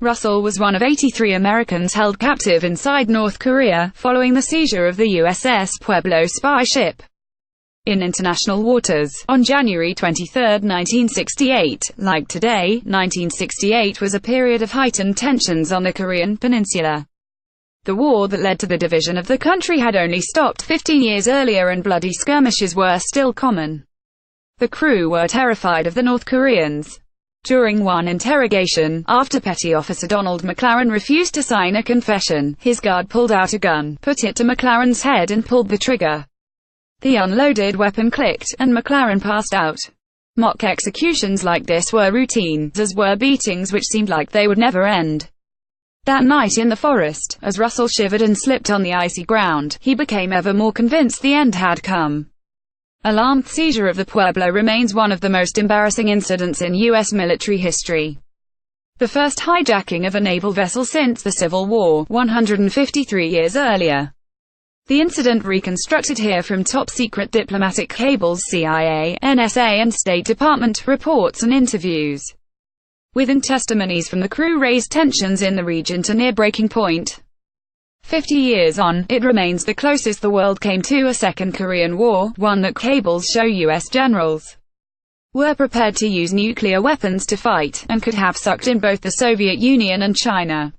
Russell was one of 83 Americans held captive inside North Korea, following the seizure of the USS Pueblo spy ship in international waters, on January 23, 1968. Like today, 1968 was a period of heightened tensions on the Korean peninsula. The war that led to the division of the country had only stopped 15 years earlier, and bloody skirmishes were still common. The crew were terrified of the North Koreans. During one interrogation, after Petty Officer Donald McLaren refused to sign a confession, his guard pulled out a gun, put it to McLaren's head and pulled the trigger. The unloaded weapon clicked, and McLaren passed out. Mock executions like this were routine, as were beatings which seemed like they would never end. That night in the forest, as Russell shivered and slipped on the icy ground, he became ever more convinced the end had come. Alarmed seizure of the Pueblo remains one of the most embarrassing incidents in U.S. military history. The first hijacking of a naval vessel since the Civil War, 153 years earlier. The incident reconstructed here from top-secret diplomatic cables, CIA, NSA and State Department reports and interviews. Within testimonies from the crew raised tensions in the region to near breaking point. 50 years on, it remains the closest the world came to a Second Korean War, one that cables show U.S. generals were prepared to use nuclear weapons to fight, and could have sucked in both the Soviet Union and China.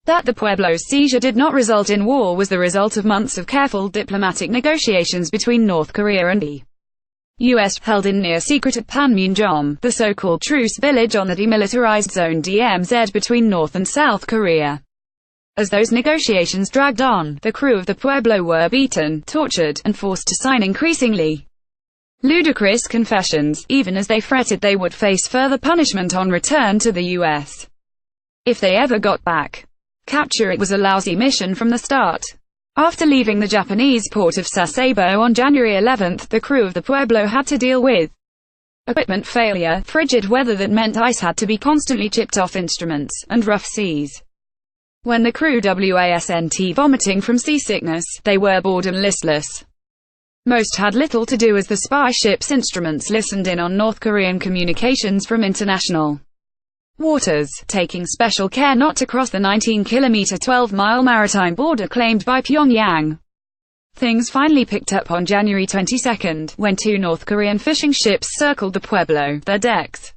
That the Pueblo's seizure did not result in war was the result of months of careful diplomatic negotiations between North Korea and the U.S., held in near secret at Panmunjom, the so-called truce village on the demilitarized zone DMZ between North and South Korea. As those negotiations dragged on, the crew of the Pueblo were beaten, tortured, and forced to sign increasingly ludicrous confessions, even as they fretted they would face further punishment on return to the U.S. if they ever got back. Capture it was a lousy mission from the start. After leaving the Japanese port of Sasebo on January 11, the crew of the Pueblo had to deal with equipment failure, frigid weather that meant ice had to be constantly chipped off instruments, and rough seas. When the crew wasn't vomiting from seasickness, they were bored and listless. Most had little to do as the spy ship's instruments listened in on North Korean communications from international waters, taking special care not to cross the 19-kilometer 12-mile maritime border claimed by Pyongyang. Things finally picked up on January 22, when two North Korean fishing ships circled the Pueblo, their decks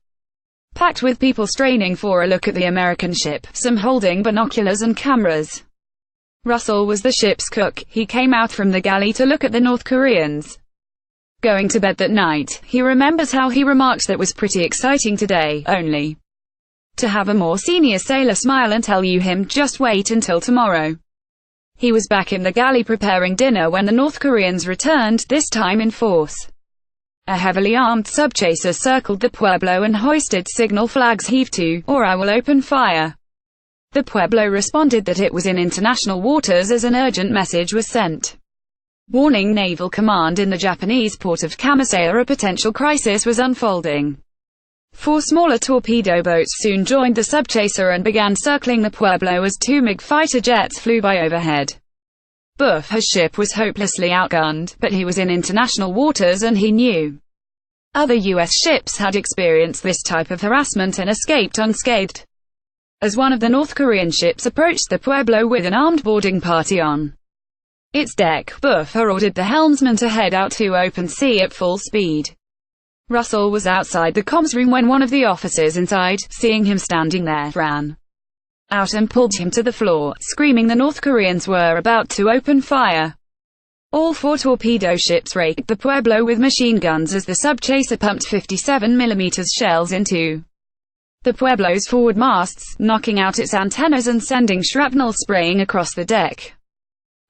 packed with people straining for a look at the American ship, some holding binoculars and cameras. Russell was the ship's cook. He came out from the galley to look at the North Koreans going to bed that night. He remembers how he remarked that was pretty exciting today, only to have a more senior sailor smile and tell him just wait until tomorrow. He was back in the galley preparing dinner when the North Koreans returned, this time in force. A heavily armed subchaser circled the Pueblo and hoisted signal flags heave to, or I will open fire. The Pueblo responded that it was in international waters as an urgent message was sent, warning Naval Command in the Japanese port of Kamasaya a potential crisis was unfolding. Four smaller torpedo boats soon joined the subchaser and began circling the Pueblo as two MiG fighter jets flew by overhead. Buff's ship was hopelessly outgunned, but he was in international waters and he knew other U.S. ships had experienced this type of harassment and escaped unscathed. As one of the North Korean ships approached the Pueblo with an armed boarding party on its deck, Buff ordered the helmsman to head out to open sea at full speed. Russell was outside the comms room when one of the officers inside, seeing him standing there, ran out and pulled him to the floor, screaming the North Koreans were about to open fire. All four torpedo ships raked the Pueblo with machine guns as the subchaser pumped 57mm shells into the Pueblo's forward masts, knocking out its antennas and sending shrapnel spraying across the deck.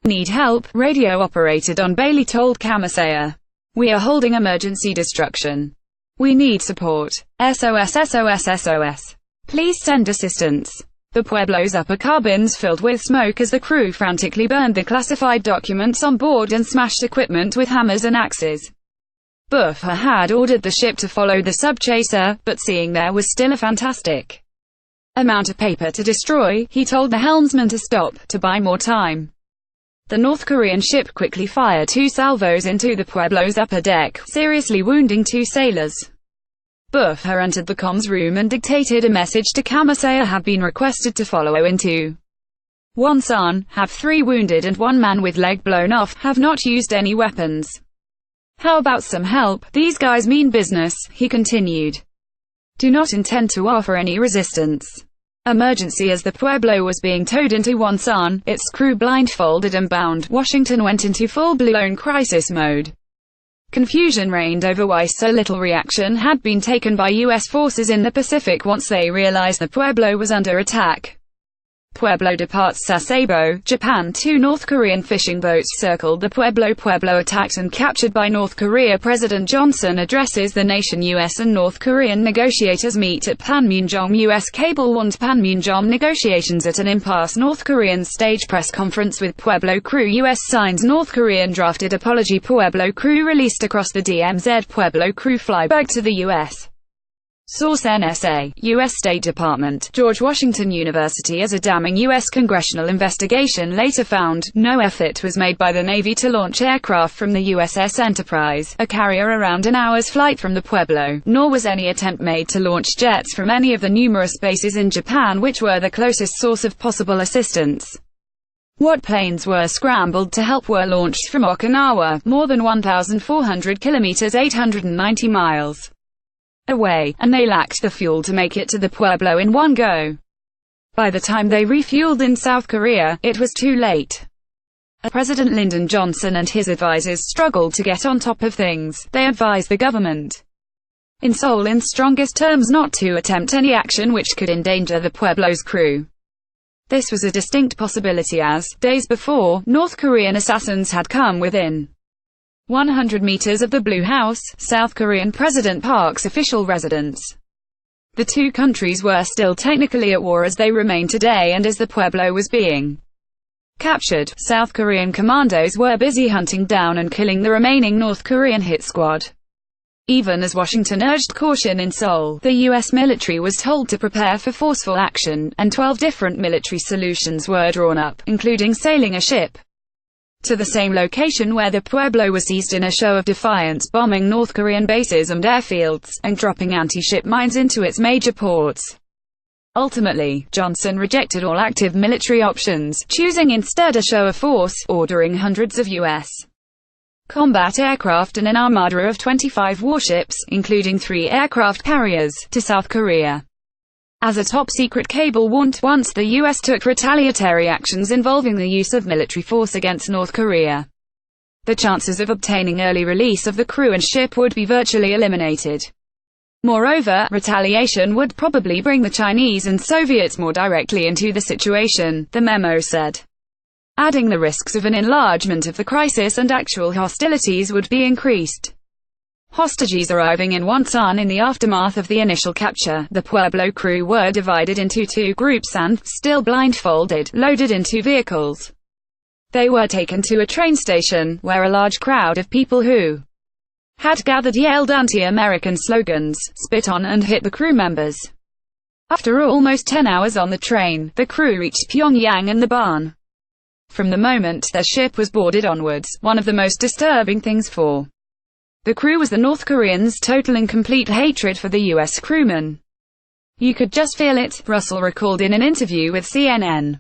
Need help, radio operated on Bailey told Kamasaya. We are holding emergency destruction. We need support. SOS SOS SOS. Please send assistance. The Pueblo's upper cabins filled with smoke as the crew frantically burned the classified documents on board and smashed equipment with hammers and axes. Buffer had ordered the ship to follow the subchaser, but seeing there was still a fantastic amount of paper to destroy, he told the helmsman to stop, to buy more time. The North Korean ship quickly fired two salvos into the Pueblo's upper deck, seriously wounding two sailors. Buffer entered the comms room and dictated a message to Kamasaya. Have been requested to follow into Wonsan, have 3 wounded and 1 man with leg blown off, have not used any weapons. How about some help? These guys mean business, he continued. Do not intend to offer any resistance. Emergency. As the Pueblo was being towed into Wonsan, its crew blindfolded and bound, Washington went into full-blown crisis mode. Confusion reigned over why so little reaction had been taken by U.S. forces in the Pacific once they realized the Pueblo was under attack. Pueblo departs Sasebo, Japan. 2 North Korean fishing boats circled the Pueblo. Pueblo attacked and captured by North Korea. President Johnson addresses the nation. U.S. and North Korean negotiators meet at Panmunjom. U.S. cable warned Panmunjom negotiations at an impasse. North Korean stage press conference with Pueblo crew. U.S. signs North Korean drafted apology. Pueblo crew released across the DMZ. Pueblo crew fly back to the U.S. Source: NSA, U.S. State Department, George Washington University. As a damning U.S. congressional investigation later found, no effort was made by the Navy to launch aircraft from the USS Enterprise, a carrier around an hour's flight from the Pueblo, nor was any attempt made to launch jets from any of the numerous bases in Japan which were the closest source of possible assistance. What planes were scrambled to help were launched from Okinawa, more than 1,400 kilometers (890 miles) away, and they lacked the fuel to make it to the Pueblo in one go. By the time they refueled in South Korea, it was too late. President Lyndon Johnson and his advisors struggled to get on top of things. They advised the government in Seoul in strongest terms not to attempt any action which could endanger the Pueblo's crew. This was a distinct possibility as, days before, North Korean assassins had come within 100 meters of the Blue House, South Korean President Park's official residence. The 2 countries were still technically at war as they remain today, and as the Pueblo was being captured, South Korean commandos were busy hunting down and killing the remaining North Korean hit squad. Even as Washington urged caution in Seoul, the U.S. military was told to prepare for forceful action, and 12 different military solutions were drawn up, including sailing a ship to the same location where the Pueblo was seized in a show of defiance, bombing North Korean bases and airfields, and dropping anti-ship mines into its major ports. Ultimately, Johnson rejected all active military options, choosing instead a show of force, ordering hundreds of U.S. combat aircraft and an armada of 25 warships, including 3 aircraft carriers, to South Korea. As a top-secret cable warned, once the U.S. took retaliatory actions involving the use of military force against North Korea, the chances of obtaining early release of the crew and ship would be virtually eliminated. Moreover, retaliation would probably bring the Chinese and Soviets more directly into the situation, the memo said, adding the risks of an enlargement of the crisis and actual hostilities would be increased. Hostages arriving in Wonsan in the aftermath of the initial capture, the Pueblo crew were divided into 2 groups and, still blindfolded, loaded into vehicles. They were taken to a train station, where a large crowd of people who had gathered yelled anti-American slogans, spit on and hit the crew members. After almost 10 hours on the train, the crew reached Pyongyang and the barn. From the moment their ship was boarded onwards, one of the most disturbing things for the crew was the North Koreans' total and complete hatred for the U.S. crewmen. You could just feel it, Russell recalled in an interview with CNN.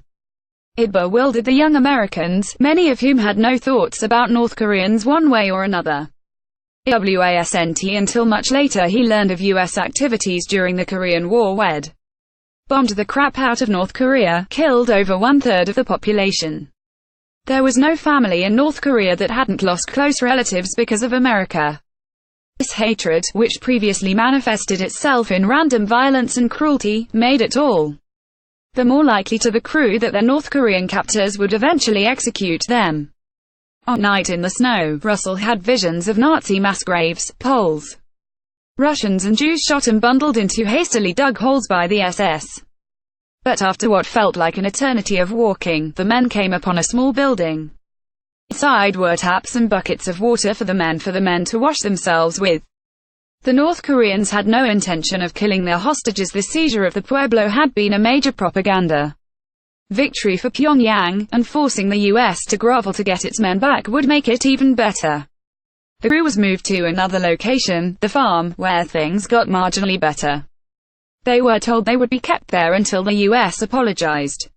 It bewildered the young Americans, many of whom had no thoughts about North Koreans one way or another. WASNT until much later he learned of U.S. activities during the Korean War WED. Bombed the crap out of North Korea, killed over 1/3 of the population. There was no family in North Korea that hadn't lost close relatives because of America. This hatred, which previously manifested itself in random violence and cruelty, made it all the more likely to the crew that their North Korean captors would eventually execute them. On Night in the Snow, Russell had visions of Nazi mass graves, Poles, Russians and Jews shot and bundled into hastily dug holes by the SS. But after what felt like an eternity of walking, the men came upon a small building. Inside were taps and buckets of water for the men to wash themselves with. The North Koreans had no intention of killing their hostages. The seizure of the Pueblo had been a major propaganda victory for Pyongyang, and forcing the U.S. to grovel to get its men back would make it even better. The crew was moved to another location, the farm, where things got marginally better. They were told they would be kept there until the US apologized.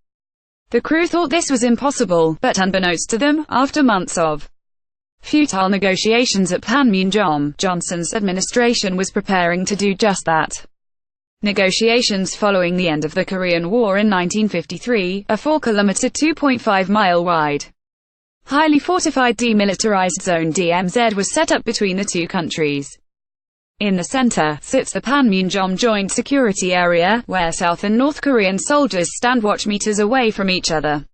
The crew thought this was impossible, but unbeknownst to them, after months of futile negotiations at Panmunjom, Johnson's administration was preparing to do just that. Negotiations following the end of the Korean War in 1953, a 4-kilometer (2.5-mile) wide, highly fortified demilitarized zone (DMZ) was set up between the two countries. In the center sits the Panmunjom Joint Security Area, where South and North Korean soldiers stand watch meters away from each other.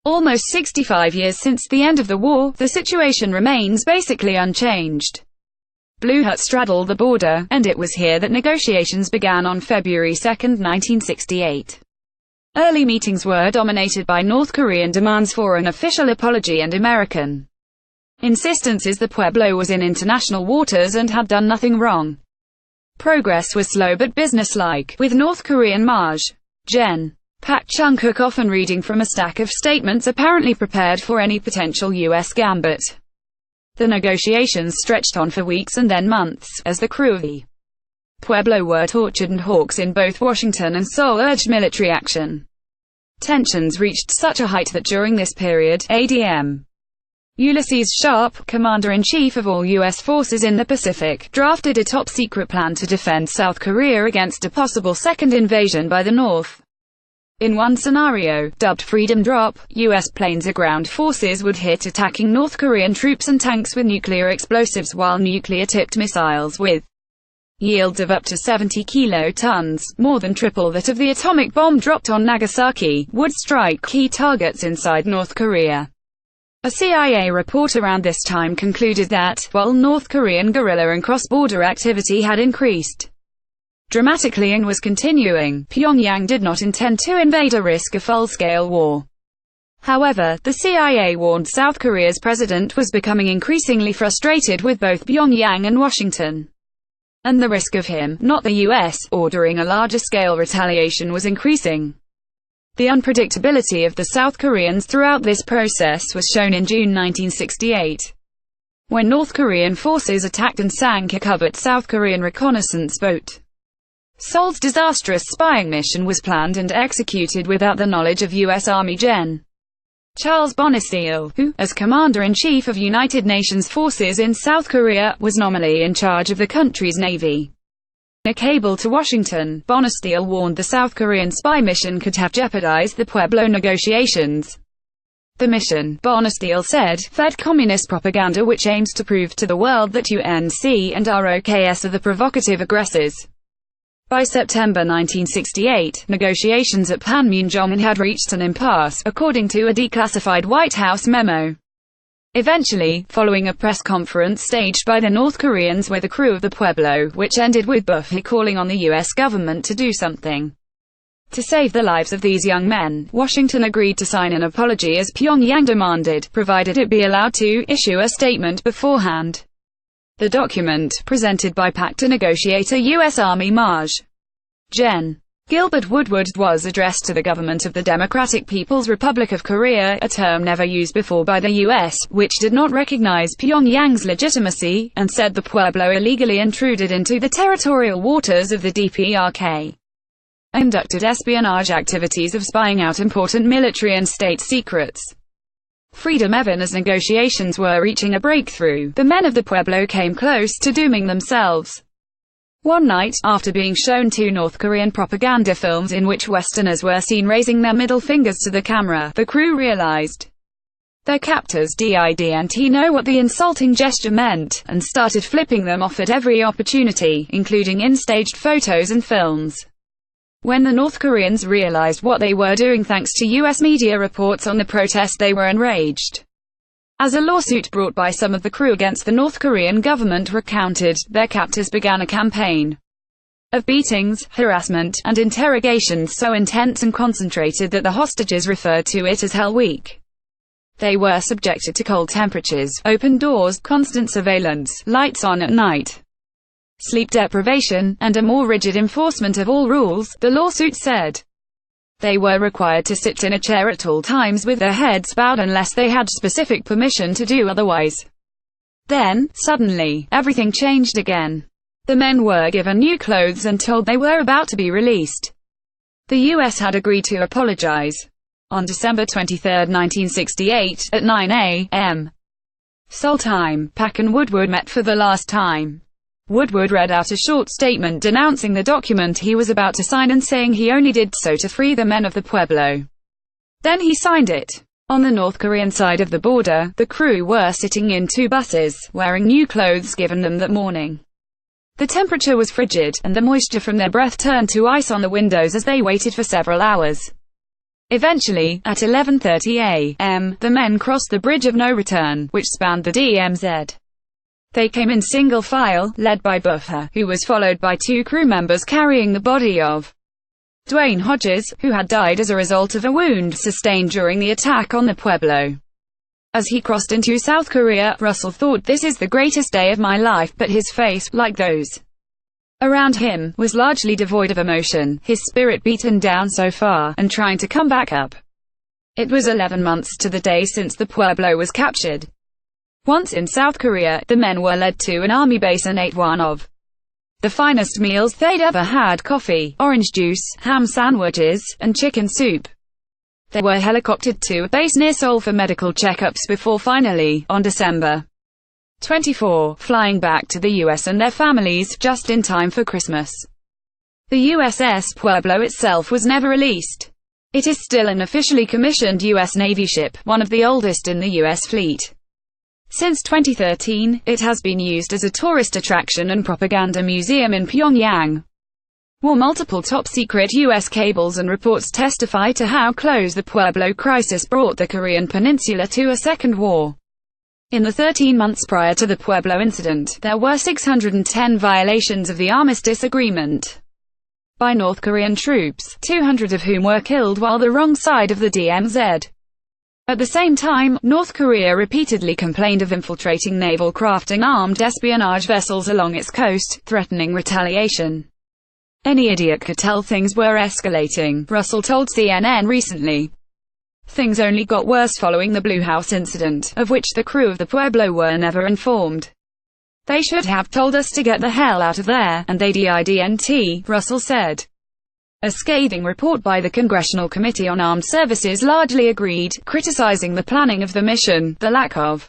Almost 65 years since the end of the war, the situation remains basically unchanged. Blue huts straddle the border, and it was here that negotiations began on February 2, 1968. Early meetings were dominated by North Korean demands for an official apology and American insistences the Pueblo was in international waters and had done nothing wrong. Progress was slow but businesslike, with North Korean Maj. Gen. Pak Chung-kook often reading from a stack of statements apparently prepared for any potential U.S. gambit. The negotiations stretched on for weeks and then months, as the crew of the Pueblo were tortured and hawks in both Washington and Seoul urged military action. Tensions reached such a height that during this period, ADM Ulysses Sharp, Commander-in-Chief of all U.S. forces in the Pacific, drafted a top-secret plan to defend South Korea against a possible second invasion by the North. In one scenario, dubbed Freedom Drop, U.S. planes or ground forces would hit attacking North Korean troops and tanks with nuclear explosives, while nuclear-tipped missiles with yields of up to 70 kilotons, more than triple that of the atomic bomb dropped on Nagasaki, would strike key targets inside North Korea. A CIA report around this time concluded that, while North Korean guerrilla and cross-border activity had increased dramatically and was continuing, Pyongyang did not intend to invade or risk a full-scale war. However, the CIA warned South Korea's president was becoming increasingly frustrated with both Pyongyang and Washington, and the risk of him, not the US, ordering a larger-scale retaliation was increasing. The unpredictability of the South Koreans throughout this process was shown in June 1968, when North Korean forces attacked and sank a covert South Korean reconnaissance boat. Seoul's disastrous spying mission was planned and executed without the knowledge of U.S. Army Gen. Charles Bonesteel, who, as Commander-in-Chief of United Nations forces in South Korea, was nominally in charge of the country's navy. In a cable to Washington, Bonesteel warned the South Korean spy mission could have jeopardized the Pueblo negotiations. The mission, Bonesteel said, fed communist propaganda which aims to prove to the world that UNC and ROKS are the provocative aggressors. By September 1968, negotiations at Panmunjom had reached an impasse, according to a declassified White House memo. Eventually, following a press conference staged by the North Koreans with the crew of the Pueblo, which ended with Buffy calling on the U.S. government to do something to save the lives of these young men, Washington agreed to sign an apology as Pyongyang demanded, provided it be allowed to issue a statement beforehand. The document, presented by PACTA negotiator U.S. Army Maj. Gen. Gilbert Woodward, was addressed to the government of the Democratic People's Republic of Korea, a term never used before by the U.S., which did not recognize Pyongyang's legitimacy, and said the Pueblo illegally intruded into the territorial waters of the DPRK, conducted espionage activities of spying out important military and state secrets. Freedom even as negotiations were reaching a breakthrough, the men of the Pueblo came close to dooming themselves. One night, after being shown two North Korean propaganda films in which Westerners were seen raising their middle fingers to the camera, the crew realized their captors didn't know what the insulting gesture meant, and started flipping them off at every opportunity, including in staged photos and films. When the North Koreans realized what they were doing thanks to U.S. media reports on the protest, they were enraged. As a lawsuit brought by some of the crew against the North Korean government recounted, their captors began a campaign of beatings, harassment, and interrogations so intense and concentrated that the hostages referred to it as Hell Week. They were subjected to cold temperatures, open doors, constant surveillance, lights on at night, sleep deprivation, and a more rigid enforcement of all rules, the lawsuit said. They were required to sit in a chair at all times with their heads bowed unless they had specific permission to do otherwise. Then, suddenly, everything changed again. The men were given new clothes and told they were about to be released. The U.S. had agreed to apologize. On December 23, 1968, at 9 a.m. Seoul time, Pak and Woodward met for the last time. Woodward read out a short statement denouncing the document he was about to sign and saying he only did so to free the men of the Pueblo. Then he signed it. On the North Korean side of the border, the crew were sitting in two buses, wearing new clothes given them that morning. The temperature was frigid, and the moisture from their breath turned to ice on the windows as they waited for several hours. Eventually, at 11:30 a.m., the men crossed the Bridge of No Return, which spanned the DMZ. They came in single file, led by Buffer, who was followed by two crew members carrying the body of Dwayne Hodges, who had died as a result of a wound sustained during the attack on the Pueblo. As he crossed into South Korea, Russell thought, "This is the greatest day of my life," but his face, like those around him, was largely devoid of emotion, his spirit beaten down so far, and trying to come back up. It was 11 months to the day since the Pueblo was captured. Once in South Korea, the men were led to an army base and ate one of the finest meals they'd ever had: coffee, orange juice, ham sandwiches, and chicken soup. They were helicoptered to a base near Seoul for medical checkups before finally, on December 24, flying back to the U.S. and their families, just in time for Christmas. The USS Pueblo itself was never released. It is still an officially commissioned U.S. Navy ship, one of the oldest in the U.S. fleet. Since 2013, it has been used as a tourist attraction and propaganda museum in Pyongyang. Wore multiple top-secret U.S. cables, and reports testify to how close the Pueblo crisis brought the Korean peninsula to a second war. In the 13 months prior to the Pueblo incident, there were 610 violations of the armistice agreement by North Korean troops, 200 of whom were killed while the wrong side of the DMZ. At the same time, North Korea repeatedly complained of infiltrating naval craft and armed espionage vessels along its coast, threatening retaliation. "Any idiot could tell things were escalating," Russell told CNN recently. Things only got worse following the Blue House incident, of which the crew of the Pueblo were never informed. "They should have told us to get the hell out of there, and they didn't," Russell said. A scathing report by the Congressional Committee on Armed Services largely agreed, criticizing the planning of the mission, the lack of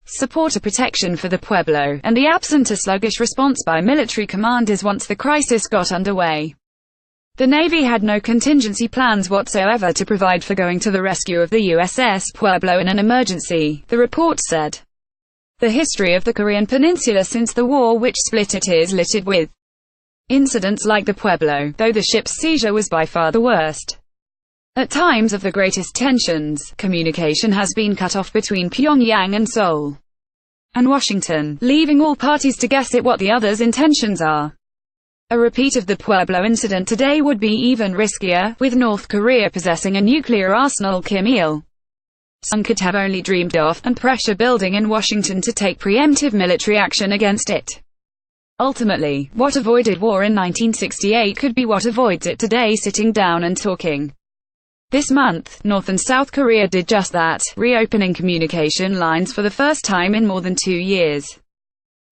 support or protection for the Pueblo, and the absent or sluggish response by military commanders once the crisis got underway. The Navy had no contingency plans whatsoever to provide for going to the rescue of the USS Pueblo in an emergency, the report said. The history of the Korean peninsula since the war which split it is littered with incidents like the Pueblo, though the ship's seizure was by far the worst. At times of the greatest tensions, communication has been cut off between Pyongyang and Seoul and Washington, leaving all parties to guess at what the other's intentions are. A repeat of the Pueblo incident today would be even riskier, with North Korea possessing a nuclear arsenal Kim Il-sung could have only dreamed of, and pressure building in Washington to take preemptive military action against it. Ultimately, what avoided war in 1968 could be what avoids it today: sitting down and talking. This month, North and South Korea did just that, reopening communication lines for the first time in more than 2 years.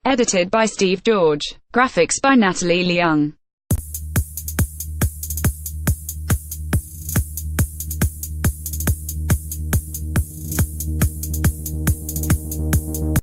Edited by Steve George. Graphics by Natalie Leung.